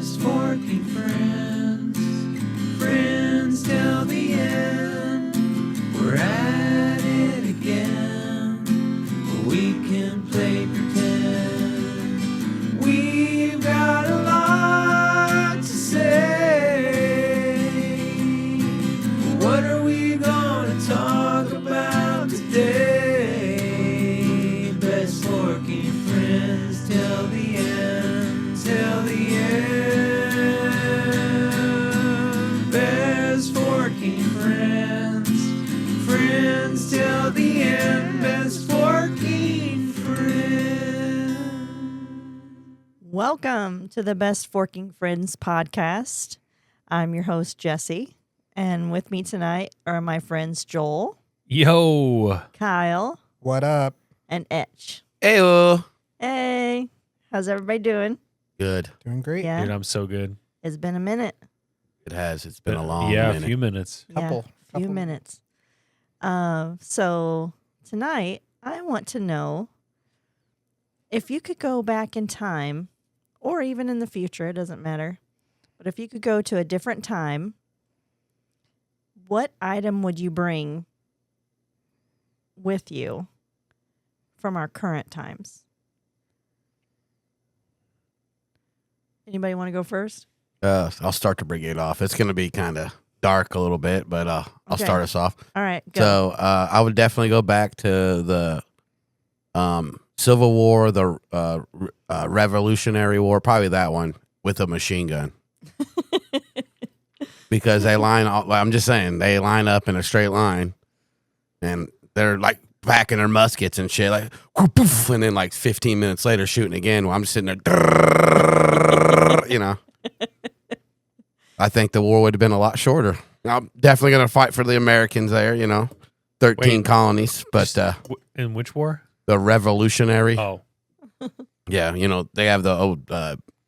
best forking friends. Friends till the end. We're at it again. We can play pretend. We've got a lot to say. What are we gonna talk about today? Best forking friends till the end, till the end. Best forking friends, friends till the end. Best forking friends. Welcome to the Best Forking Friends podcast. I'm your host, Jesi, and with me tonight are my friends Joel, Yo. Kyle, What up? and Etch. Ayo. Hey, how's everybody doing? Good. Doing great. Yeah, Dude, I'm so good. it's been a minute. It has. It's been a long a minute. few minutes. Couple Few minutes. So tonight, I want to know if you could go back in time, or even in the future, it doesn't matter. But if you could go to a different time, what item would you bring with you from our current times? Anybody want to go first? I'll start to bring it off. It's going to be kind of dark a little bit, but I'll Okay. start us off. All right, go. So I would definitely go back to the Civil War, the Revolutionary War, probably that one with a machine gun. Because they I'm just saying, they line up in a straight line, and they're like packing their muskets and shit, like, poof, and then like 15 minutes later shooting again while I'm just sitting there, you know. I think the war would have been a lot shorter. I'm definitely going to fight for the Americans there, you know, 13 Wait. colonies, but In which war? the Revolutionary, Oh. yeah, you know, they have the old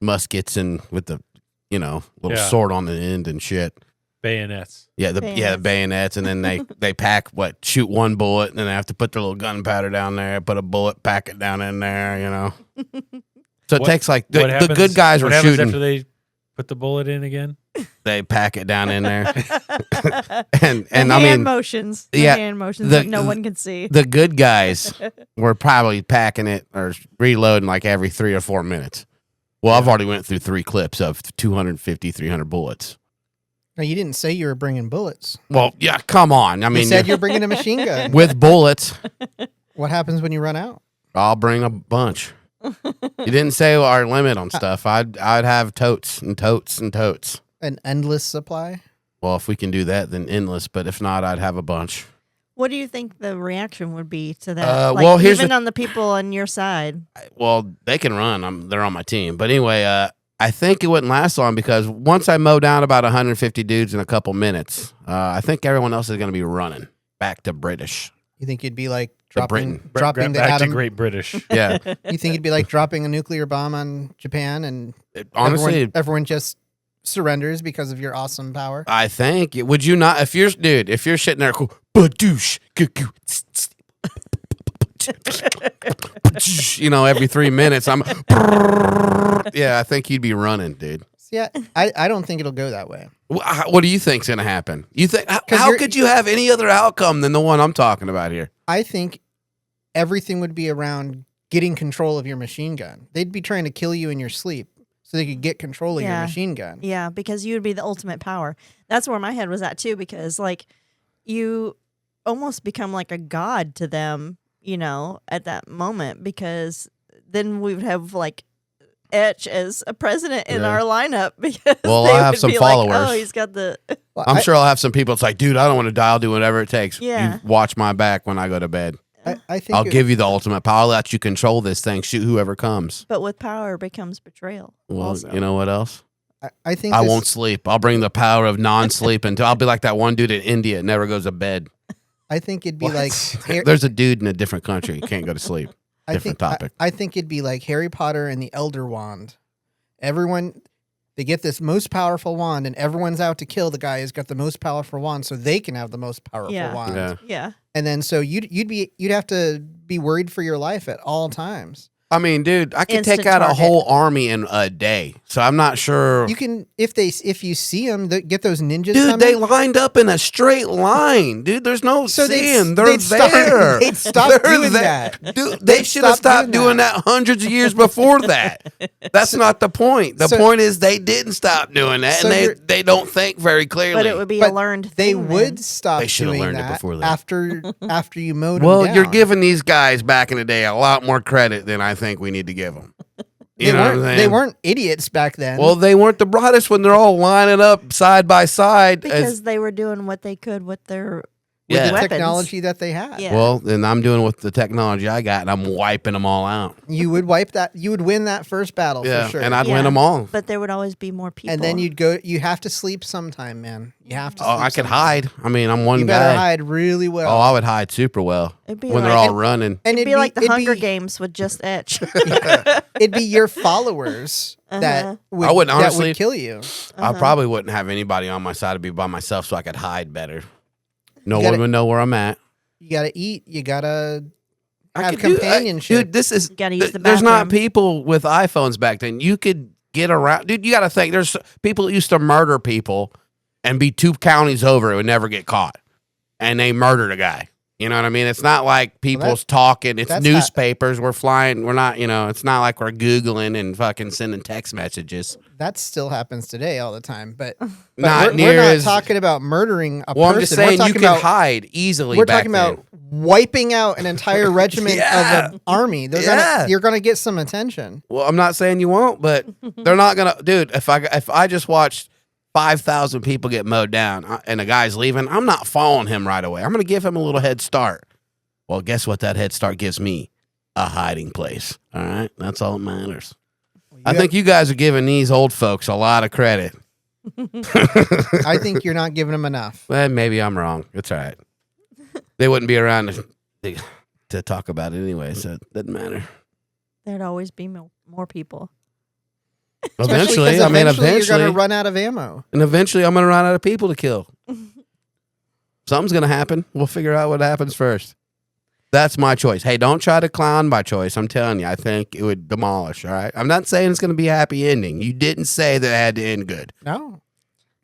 muskets and with the, you know, little Yeah. sword on the end and shit. Bayonets. Yeah, the bayonets, and then they pack shoot one bullet, and then they have to put their little gunpowder down there, put a bullet, pack it down in there, you know. So it What- takes like What the happens- good guys were what happens shooting. after they put the bullet in again? They pack it down in there, and and the I hand mean, motions. yeah, The hand motions the- that no one can see. the good guys were probably packing it or reloading like every 3 or 4 minutes. Well, I've already went through 3 clips of 250, 300 bullets. No, you didn't say you were bringing bullets. Well, yeah, come on. I mean, You said you're bringing a machine gun. with bullets, What happens when you run out? I'll bring a bunch. You didn't say our limit on stuff. I'd have totes and totes and totes. An endless supply? Well, if we can do that, then endless. But if not, I'd have a bunch. What do you think the reaction would be to that? Well, here's even the- on the people on your side. Well, they can run. They're on my team. But anyway, I think it wouldn't last long because once I mow down about 150 dudes in a couple minutes, I think everyone else is going to be running back to British. You think you'd be like Britain. dropping the back atom? to Great British. Yeah. You think it'd be like dropping a nuclear bomb on Japan and Honestly, everyone just surrenders because of your awesome power? I think. Would you not? If you're sitting there, cool, badoosh, you know, every 3 minutes, yeah, I think you'd be running, dude. Yeah, I don't think it'll go that way. What do you think's going to happen? You think how 'Cause you're- could you have any other outcome than the one I'm talking about here? I think everything would be around getting control of your machine gun. They'd be trying to kill you in your sleep so they could get control of your Yeah. machine gun. Yeah, because you would be the ultimate power. That's where my head was at too, because like you almost become like a god to them, you know, at that moment, because then we would have like Etch as a president in Yeah. our lineup because Well, they I have would some be followers. Like, oh, he's got the Well, I'm sure I'll have some people. It's like, dude, I don't want to die. I'll do whatever it takes. Yeah. You watch my back when I go to bed. I think I'll give you the ultimate power. I'll let you control this thing. Shoot whoever comes. but with power becomes betrayal. Well, also. you know what else? I think I this- won't sleep. I'll bring the power of non-sleep until I'll be like that one dude in India that never goes to bed. I think it'd be What? like There's a dude in a different country who can't go to sleep. Different topic. I think it'd be like Harry Potter and the Elder Wand. Everyone, they get this most powerful wand, and everyone's out to kill the guy who's got the most powerful wand, so they can have the most powerful Yeah. wand. Yeah. Yeah. And then so you'd have to be worried for your life at all times. I mean, dude, I could Instant take out a target. whole army in a day. So I'm not sure. You can if you see them, get those ninjas. Dude, coming. they lined up in a straight line. Dude, there's no So seeing. they'd They're stop- there. they'd stop They're doing there. that. Dude, they They'd should have stop stopped doing doing that hundreds of years before that. That's not the point. The so- point is they didn't stop doing that, So and you're- they don't think very clearly. But it would be But a learned They thing would then. stop They should have doing learned it that before that. after you mowed Well, them down. you're giving these guys back in the day a lot more credit than I think we need to give them. You know what I'm saying? They weren't idiots back then. Well, they weren't the brightest when they're all lining up side by side. Because they were doing what they could with their with Yeah. the weapons. technology that they had. Yeah. Well, then I'm doing with the technology I got, and I'm wiping them all out. You would wipe that. You would win that first battle Yeah, for sure. and I'd Yeah. win them all. But there would always be more people. and then you'd go. You have to sleep sometime, man. You have to. Oh, sleep I could sometime. hide. I mean, I'm one You better guy. hide really well. Oh, I would hide super well It'd be when like, they're all running. and it'd be like the it'd Hunger be- Games with just etch. It'd be your followers that Uh-huh. would, I would that honestly- would kill you. I probably wouldn't have anybody on my side to be by myself, so I could hide better. No You one gotta- would know where I'm at. You gotta eat. You gotta I have could do- companionship. dude, this is. You gotta use the There's not bathroom. people with iPhones back then. You could get around, dude. You got to think. There's people that used to murder people and be 2 counties over and would never get caught, and they murdered a guy. You know what I mean? It's not like people's talking. It's that's newspapers. We're flying. We're not. You know. It's not like we're Googling and fucking sending text messages. That still happens today all the time. But, Not we're near not as. talking about murdering a Well, person. I'm just saying we're you talking could about, hide easily. We're back talking then. about wiping out an entire regiment Yeah. of an army. Yeah. You're gonna get some attention. Well, I'm not saying you won't, but they're not gonna, dude. If I just watched 5,000 people get mowed down and a guy's leaving, I'm not following him right away. I'm gonna give him a little head start. Well, guess what? That head start gives me a hiding place. All right, that's all that matters. I think you guys are giving these old folks a lot of credit. I think you're not giving them enough. Well, maybe I'm wrong. It's all right. They wouldn't be around to talk about it anyway, so it doesn't matter. There'd always be more people. Eventually, because I mean, you're gonna eventually, run out of ammo. and eventually, I'm gonna run out of people to kill. Something's gonna happen. We'll figure out what happens first. That's my choice. Hey, don't try to clown my choice. I'm telling you, I think it would demolish. All right. I'm not saying it's gonna be a happy ending. You didn't say that it had to end good. No,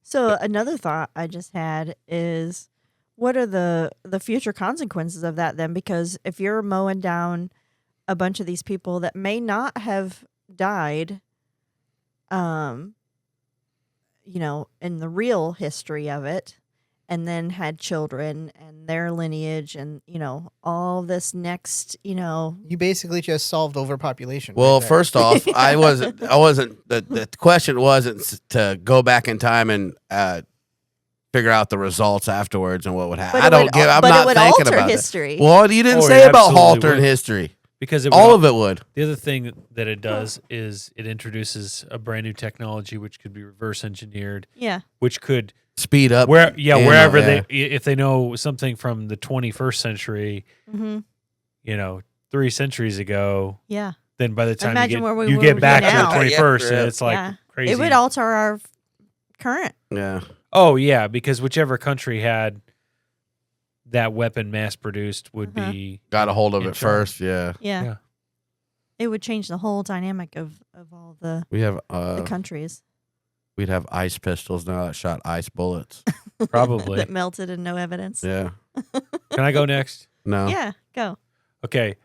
So another thought I just had is, what are the future consequences of that then? Because if you're mowing down a bunch of these people that may not have died, in the real history of it, and then had children and their lineage and, all this next, you basically just solved overpopulation. Well, right there. first off, I wasn't. The question wasn't to go back in time and figure out the results afterwards and what would happen. but I it don't would, give. I'm but not it would thinking alter about history. that. Well, you didn't Oh, say it about absolutely altering would. history. Because it All would, of it would. the other thing that it does is it introduces a brand new technology which could be reverse engineered, Yeah. which could Speed up. wherever yeah. if they know something from the 21st century, Mm-hmm. 3 centuries ago, Yeah. then by the time Imagine where we you would get be back to now. the 21st, Yeah. and it's like Yeah. crazy. It would alter our current. Yeah. Oh yeah, because whichever country had that weapon mass produced would Uh-huh. be Got a hold of In it charge. first. Yeah. Yeah. Yeah. It would change the whole dynamic of all the We have countries we'd have ice pistols now that shot ice bullets. probably. that melted and no evidence. Yeah. Can I go next? No. Yeah, go. Okay.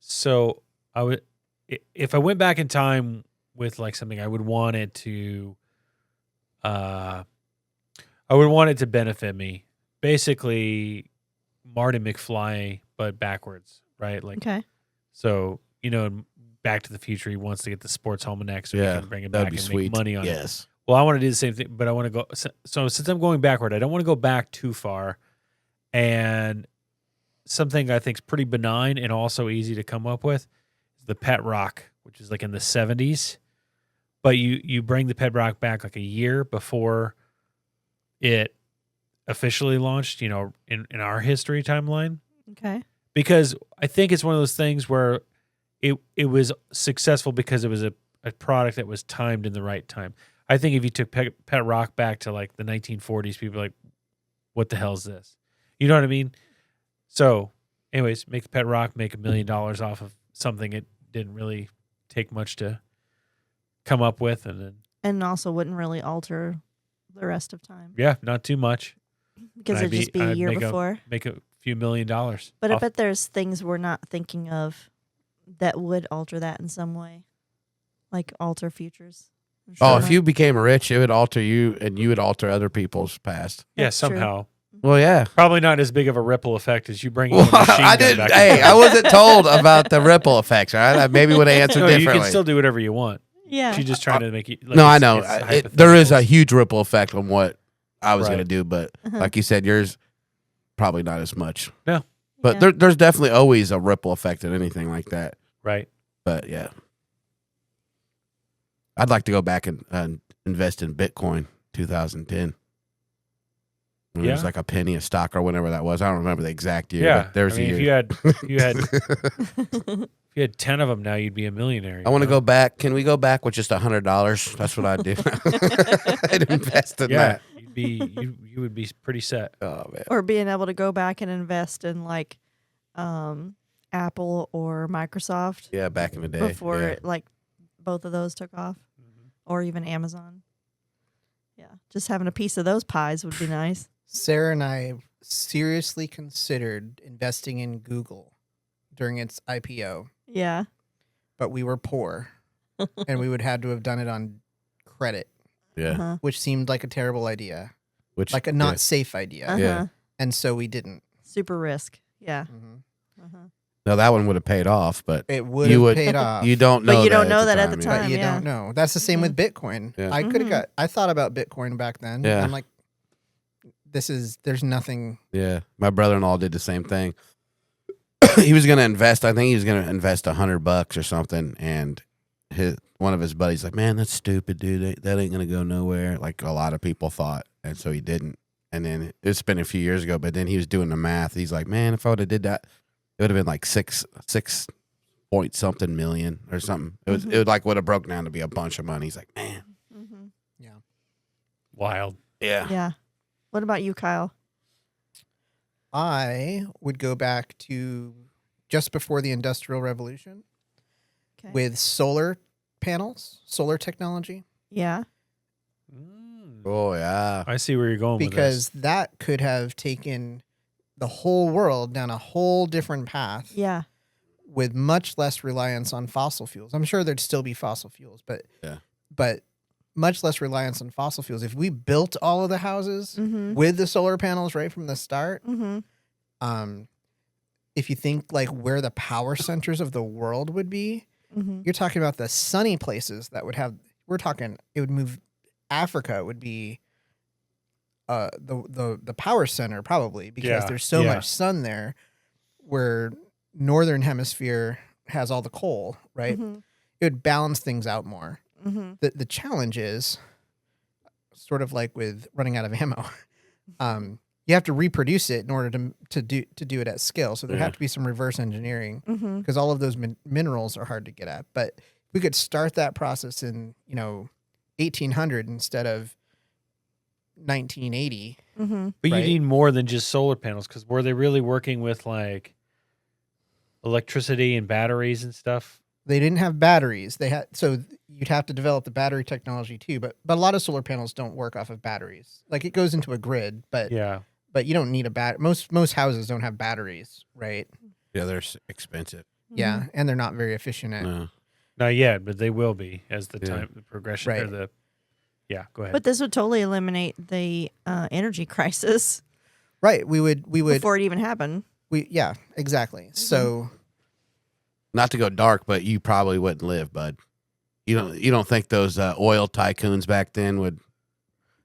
So if I went back in time with like something, I would want it to benefit me. Basically Marty McFly but backwards, right? Like Okay. so, in Back to the Future, he wants to get the sports almanac so Yeah, he can bring it that'd back be and sweet. make money on it. Yes. Well, I want to do the same thing, but I want to go. So since I'm going backward, I don't want to go back too far. And something I think is pretty benign and also easy to come up with is the pet rock, which is like in the 70s. But you bring the pet rock back like a year before it officially launched, in our history timeline. Okay. Because I think it's one of those things where it was successful because it was a product that was timed in the right time. I think if you took pet rock back to like the 1940s, people are like, what the hell is this? You know what I mean? So anyways, make the pet rock make $1 million off of something it didn't really take much to come up with, and then And also wouldn't really alter the rest of time not too much. because I'd it'd just be a I'd year make before. Make a few $1 million. But I off- bet there's things we're not thinking of that would alter that in some way, like alter futures. I'm Oh, sure. if you became rich, it would alter you, and you would alter other people's past. yeah, That's true. somehow. Well, yeah. Probably not as big of a ripple effect as you bringing Well, a machine I gun didn't. back in Hey, time. I wasn't told about the ripple effects. All right, I maybe would have answered No, differently. you can still do whatever you want. Yeah. She's just trying to make you. Like, no, I it's- know it's there is a hypotheticals. huge ripple effect on what I was Right. going to do, but Uh-huh. like you said, yours probably not as much. No. But Yeah. there's definitely always a ripple effect in anything like that. Right. But yeah, I'd like to go back and invest in Bitcoin 2010. When it was Yeah. like a penny a stock or whatever that was. I don't remember the exact year. Yeah. but there's I mean, a if year. you had 10 of them now, you'd be a millionaire. I want to you know? go back. Can we go back with just $100? That's what I'd do. I'd invest in Yeah, that. you would be pretty set. Oh man. Or being able to go back and invest in like Apple or Microsoft Yeah, back in the day. before yeah. like both of those took off, or even Amazon. Yeah, just having a piece of those pies would be nice. Sarah and I seriously considered investing in Google during its IPO, Yeah. but we were poor and we would have to have done it on credit, Yeah. Uh-huh. which seemed like a terrible idea, Which like a not safe idea. Uh-huh. Yeah. And so we didn't. Super risk. Yeah. Mhm. Uh-huh. no, that one would have paid off, but It would You have would- paid off. you don't know. But you don't know that at the yeah. time. But you yeah. don't know. That's the same with Bitcoin. Yeah. I could have Mhm. I thought about Bitcoin back then. Yeah. I'm like, there's nothing. Yeah, my brother-in-law did the same thing. He was going to invest. I think he was going to invest $100 or something, and one of his buddies like, "Man, that's stupid, dude. That ain't going to go nowhere." Like a lot of people thought, and so he didn't. And then it's been a few years ago, but then he was doing the math. He's like, "Man, if I would have did that, it would have been like six point something million or something. It would like would have broke down to be a bunch of money." He's like, "Man, Mm-hmm. Wild. yeah." Yeah. What about you, Kyle? I would go back to just before the Industrial Revolution Okay. with solar panels, solar technology, Yeah. Oh yeah. I see where you're going with because that could have taken the whole world down a whole different path Yeah. with much less reliance on fossil fuels. I'm sure there'd still be fossil fuels, but Yeah. but much less reliance on fossil fuels. If we built all of the houses Mm-hmm. with the solar panels right from the start, Mm-hmm. if you think like where the power centers of the world would be, Mm-hmm. you're talking about the sunny places that would have. We're talking. It would move. Africa would be the power center probably because Yeah, there's so yeah. much sun there, where northern hemisphere has all the coal. Right. Mm-hmm. It would balance things out more. Mm-hmm. The challenge is sort of like with running out of ammo. You have to reproduce it in order to do it at scale. So there Yeah. have to be some reverse engineering Mm-hmm. because all of those minerals are hard to get at. But we could start that process in 1800 instead of 1980. Mm-hmm. But Right. you need more than just solar panels, because were they really working with like electricity and batteries and stuff? They didn't have batteries. So you'd have to develop the battery technology too. But a lot of solar panels don't work off of batteries. Like it goes into a grid, but Yeah. you don't need a most houses don't have batteries, right? Yeah, they're expensive. Yeah, and they're not very efficient at. No. Not yet, but they will be as the Yeah. time, the progression, or Right. the. Yeah, go ahead. But this would totally eliminate the energy crisis Right. We would before it even happened. yeah, exactly. So Not to go dark, but you probably wouldn't live, bud. You don't think those oil tycoons back then would?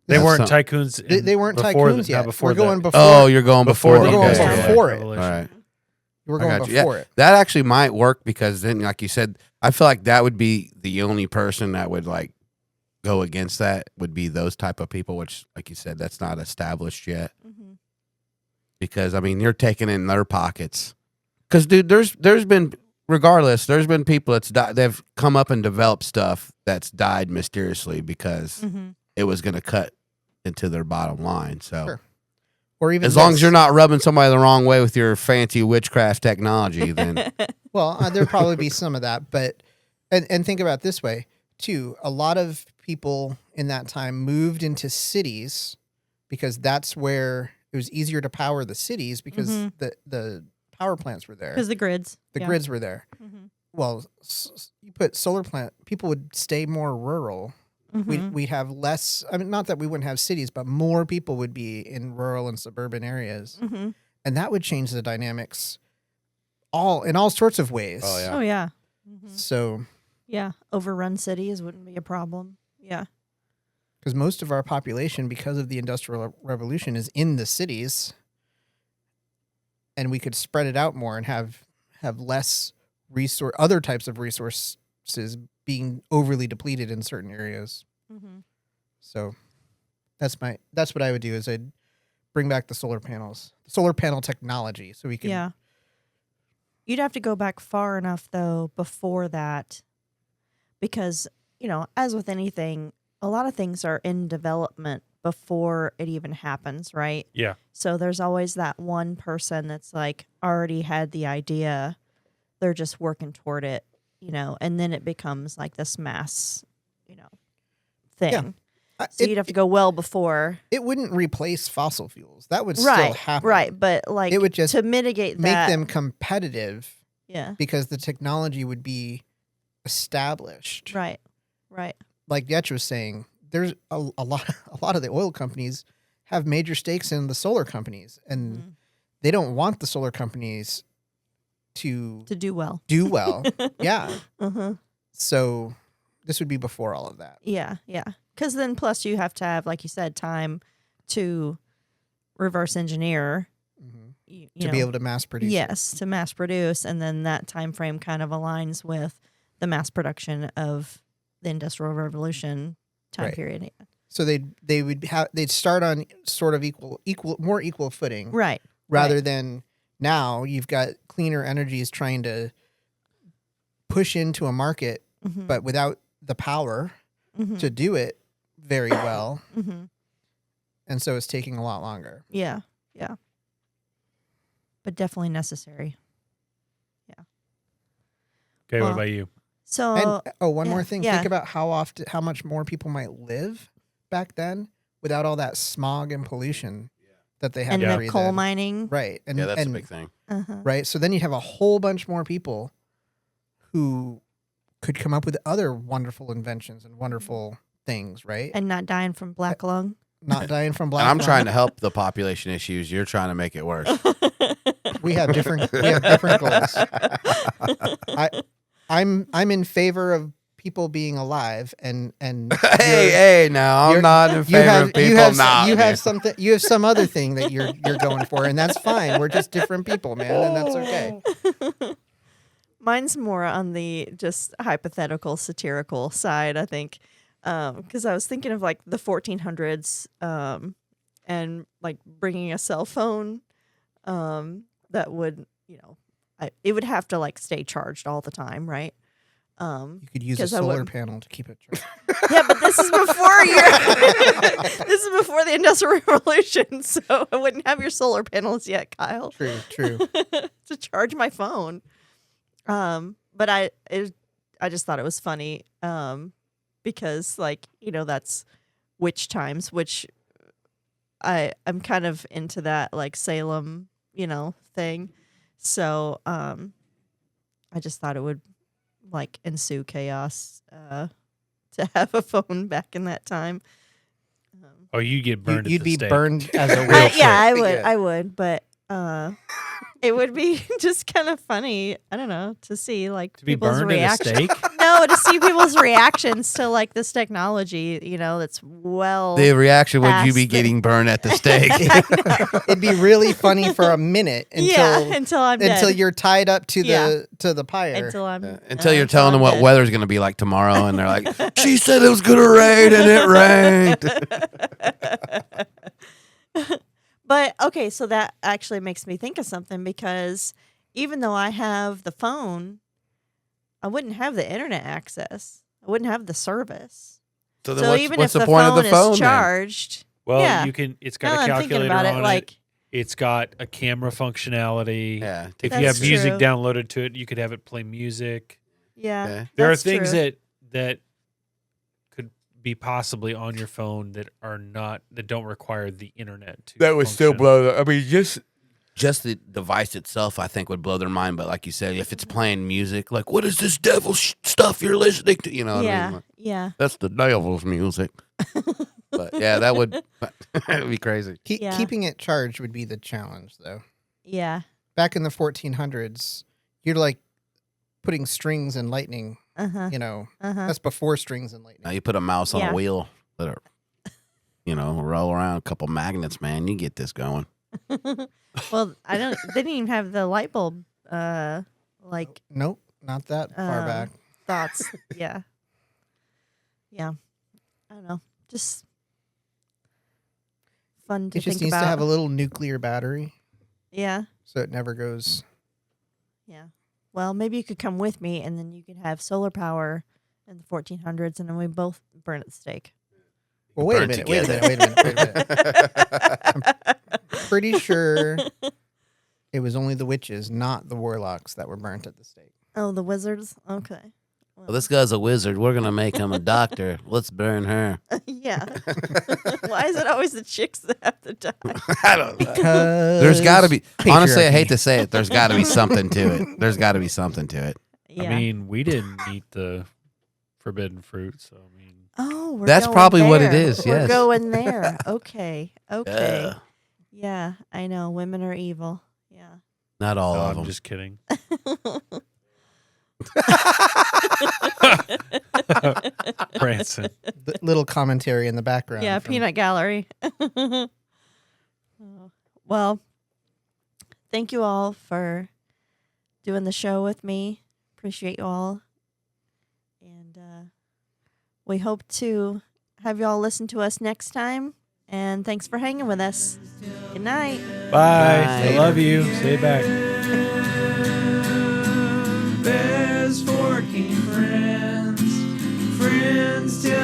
they have weren't some- tycoons. they weren't before tycoons not yet. before We're going the, before. Oh, you're going before before. the We're going okay. Industrial before it. Revolution. All right. We're I going got you. Yeah. before it. That actually might work because then, like you said, I feel like that would be the only person that would like go against that would be those type of people, which, like you said, that's not established yet. Mm-hmm. Because I mean, you're taking in their pockets. Because dude, there's been there's been people that's died. They've come up and developed stuff that's died mysteriously because Mm-hmm. it was going to cut into their bottom line. So Sure. Or even As long as this. you're not rubbing somebody the wrong way with your fancy witchcraft technology, then Well, there'll probably be some of that, but and think about it this way too. A lot of people in that time moved into cities because that's where it was easier to power the cities because the power plants were there. Because the grids. The grids were there. Mhm. Well, you put solar plant, people would stay more rural. We'd have less. I mean, not that we wouldn't have cities, but more people would be in rural and suburban areas, and that would change the dynamics in all sorts of ways. Oh, yeah. Oh, yeah. So, Yeah. Overrun cities wouldn't be a problem. Yeah. because most of our population, because of the Industrial Revolution, is in the cities, and we could spread it out more and have less other types of resources being overly depleted in certain areas. So that's what I would do is I'd bring back the solar panel technology, so we can. Yeah. You'd have to go back far enough, though, before that, because, as with anything, a lot of things are in development before it even happens, right? Yeah. So there's always that one person that's like already had the idea. They're just working toward it, and then it becomes like this mass, thing. Yeah. So you'd have to go well before. It wouldn't replace fossil fuels. That would still happen. Right. But like It would just to mitigate make that. them competitive Yeah. because the technology would be established. Right. Like Yetch was saying, there's a lot of the oil companies have major stakes in the solar companies, and they don't want the solar companies to do well. do well. Yeah. Uh-huh. So this would be before all of that. Yeah. Because then plus you have to have, like you said, time to reverse engineer. You To know, be able to mass produce. Yes, to mass produce, and then that time frame kind of aligns with the mass production of the Industrial Revolution time Right. period. So they'd start on sort of more equal footing. Right. Rather Right. than now you've got cleaner energies trying to push into a market, Mm-hmm. but without the power to do it very well. Mm-hmm. And so it's taking a lot longer. Yeah. But definitely necessary. Okay, Well, what about you? So And one more yeah, thing. yeah. Think about how much more people might live back then without all that smog and pollution that they had and to the breathe coal in. mining. Right. And yeah, that's and, a big thing. Uh-huh. Right. So then you'd have a whole bunch more people who could come up with other wonderful inventions and wonderful things, right? And not dying from black lung. Not dying from black And I'm lung. trying to help the population issues. You're trying to make it worse. We have different goals. I'm in favor of people being alive and hey, now I'm not in favor of people not. you have some other thing that you're going for, and that's fine. We're just different people, man, and that's okay. Mine's more on the just hypothetical, satirical side, I think, because I was thinking of like the 1400s and like bringing a cell phone that would, it would have to like stay charged all the time, right? You could use a 'Cause I solar wouldn't- panel to keep it charged. Yeah, but this is before this is before the Industrial Revolution, so I wouldn't have your solar panels yet, Kyle. True. To charge my phone. But I just thought it was funny because like, that's witch times, which I'm kind of into that like Salem, thing. So I just thought it would like ensue chaos to have a phone back in that time. Oh, you get burned. You'd at the be stake. burned as a I, witch. yeah, I would. Yeah. I would, but it would be just kind of funny. I don't know, to see like To be people's burned at a reaction. stake. No, to see people's reactions to like this technology. That's well. The reaction would you past be the- getting burned at the stake? It'd be really funny for a minute until I'm dead. until you're tied up to Yeah. the pyre. until I'm Until you're telling them I'm what dead. weather's going to be like tomorrow, and they're like, "She said it was going to rain, and it rained." But okay, so that actually makes me think of something, because even though I have the phone, I wouldn't have the internet access. I wouldn't have the service. So then, So what's, even what's if the point of the phone? is then? charged, Well, yeah. it's Now got that a I'm thinking calculator about on it, like It's got a camera functionality. Yeah. If That's you have music true. downloaded to it, you could have it play music. Yeah. Okay. There That's are things true. that could be possibly on your phone that don't require the internet to. That would still function. blow. I mean, just the device itself, I think, would blow their mind. But like you said, if it's playing music, like what is this devil stuff you're listening to? You know what I Yeah. mean? Like, Yeah. that's the devil's music. But yeah, that would that'd be crazy. Yeah. Keeping it charged would be the challenge, though. Yeah. Back in the 1400s, you're like putting strings and lightning. Uh-huh. You know, Uh-huh. that's before strings and Now lightning. you put a mouse on Yeah. a wheel, let it, roll around a couple magnets, man. You get this going. Well, they didn't even have the light bulb like Nope, not that far Um, back. thoughts. Yeah. Yeah. I don't know. Just fun to It just think needs about. to have a little nuclear battery Yeah. so it never goes. Yeah. Well, maybe you could come with me and then you could have solar power in the 1400s and then we both burn at the stake. Well, wait a Burn minute. together. Wait a minute. Pretty sure it was only the witches, not the warlocks, that were burnt at the stake. Oh, the wizards? Okay. Well, this guy's a wizard. We're gonna make him a doctor. Let's burn her. Yeah. Why is it always the chicks that have to die? I don't know. Because There's got to be. Honestly, I patriarchy. hate to say it. There's got to be something to it. There's got to be something to it. Yeah. I mean, we didn't eat the forbidden fruit, so I mean, oh, we're That's going probably what it there. is, We're yes. going there. Okay. Okay. Ugh. Yeah, I know. Women are evil. Yeah. Not all no, of I'm them. just kidding. Branson. The little commentary in the background. Yeah, from- peanut gallery. Oh. Well, thank you all for doing the show with me. Appreciate you all. And we hope to have you all listen to us next time. And thanks for hanging with us. Good night. Bye. Bye. I love you. Say it back. There's forking friends, friends till